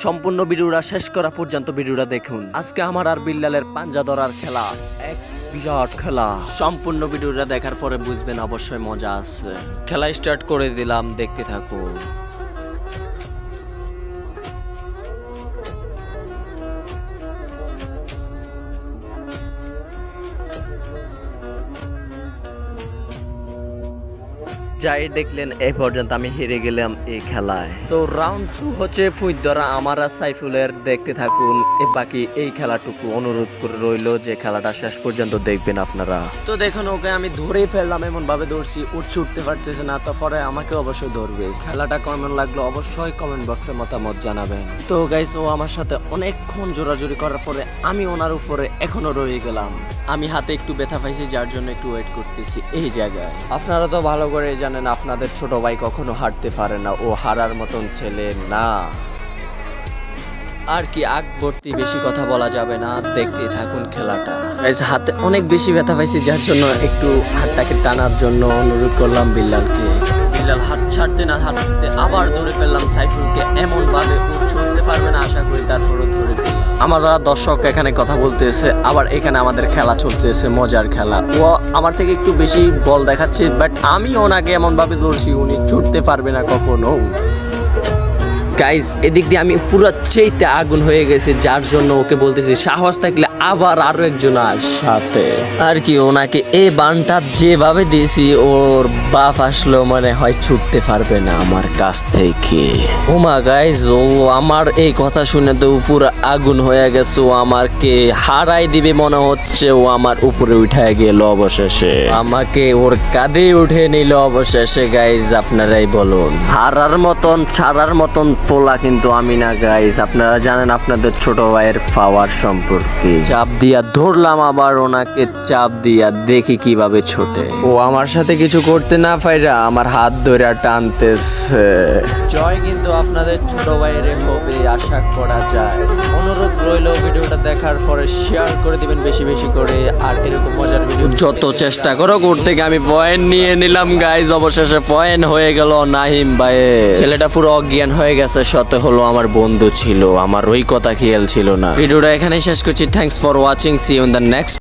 সম্পূর্ণ ভিডিওটা শেষ করা পর্যন্ত ভিডিওটা দেখুন। আজকে আমার আর বিল্লালের পাঞ্জা ধরার খেলা, এক বিরাট খেলা। সম্পূর্ণ ভিডিওটা দেখার পরে বুঝবেন অবশ্যই মজা আছে। খেলা স্টার্ট করে দিলাম, দেখতে থাকুন। যাই দেখলেন এই পর্যন্ত আমি হেরে গেলাম এই খেলায়। তো রাউন্ড 2 হচ্ছে ফুঁই ধরা আমার আর সাইফুলের, দেখতে থাকুন। বাকি এই খেলাটুকু অনুরোধ করে রইলো যে খেলাটা শেষ পর্যন্ত দেখবেন আপনারা। তো দেখুন ওকে আমি ধরেই ফেললাম, এমন ভাবে ধরছি উঠতে পারতেছে না, তারপরে আমাকে অবশ্যই ধরবে। খেলাটা কেমন লাগলো অবশ্যই কমেন্ট বক্সে মতামত জানাবেন। তো গাইস ও আমার সাথে অনেকক্ষণ জোরাজুরি করার পরে আমি ওনার উপরে এখনো রয়ে গেলাম। আমি হাতে একটু ব্যথা পাইছি, যার জন্য একটু ওয়েট করতেছি এই জায়গায়। আপনারা তো ভালো করে জানেন আপনাদের ছোট ভাই কখনো হারতে পারে না, ও হারার মতন ছেলে না। আর কি আগ ভর্তি বেশি কথা বলা যাবে না, দেখতে থাকুন খেলাটা। হাতে অনেক বেশি ব্যথা পাইছি, যার জন্য একটু হাতটাকে টানার জন্য অনুরোধ করলাম বিল্লালকে। বিল্লাল হাত ছাড়তে না হাঁটতে আবার ধরে ফেললাম সাইফুলকে, এমন ভাবে ও ছুটতে পারবে না আশা করি, তারপরও ধরে ফেললাম। আমার যারা দর্শক এখানে কথা বলতেছে, আবার এখানে আমাদের খেলা চলতেছে, মজার খেলা। ও আমার থেকে একটু বেশি বল দেখাচ্ছে, বাট আমি ওনাকে এমন ভাবে ধরছি উনি ছুটতে পারবে না কখনো। গাইজ এদিক দিয়ে আমি পুরো চেইতে আগুন হয়ে গেছে, যার জন্য ওকে বলতেছি সাহস থাকলে আবার আরো একজন সাথে। আর কি ওনাকে এই বানটা যেভাবে দিয়েছি, ওর বাপ আসলো মনে হয় ছুটতে পারবে না আমার কাছ থেকে। ওমা গাইজ ও আমার এই কথা শুনে তো পুরো আগুন হয়ে গেছে, ও আমাকে হারাই দিবে মনে হচ্ছে। ও আমার উপরে উঠে গেল অবশেষে, আমাকে ওর কাঁধে উঠে নিল অবশেষে। গাইজ আপনারাই বলুন, হারার মতন ছাড়ার মতন পোলা কিন্তু আমি না গাইজ। আপনারা জানেন আপনাদের ছোট ভাইয়ের পাওয়ার সম্পর্কে। চাপ দিয়া ধরলাম, আবার ওনাকে চাপ দিয়া দেখি কিভাবে ছোটে। ও আমার সাথে কিছু করতে না পাইরা আমার হাত ধরে টানতেছে। জয় কিন্তু আপনাদের ছোট ভাইয়ের হবে আশা করা যায়। অনুরোধ রইল ভিডিওটা দেখার পরে শেয়ার করে দিবেন বেশি বেশি করে, আর এরকম মজার ভিডিও যত চেষ্টা করো করতে গিয়ে আমি পয়েন্ট নিয়ে নিলাম গাইজ। অবশেষে পয়েন্ট হয়ে গেল নাহিম ভাইয়ের। ছেলেটা পুরো অজ্ঞান হয়ে গেছে, সত্য হলো আমার বন্ধু ছিল, আমার ওই কথা খেয়াল ছিল না। ভিডিওটা এখানেই শেষ করছি। Thanks for watching, see you in the next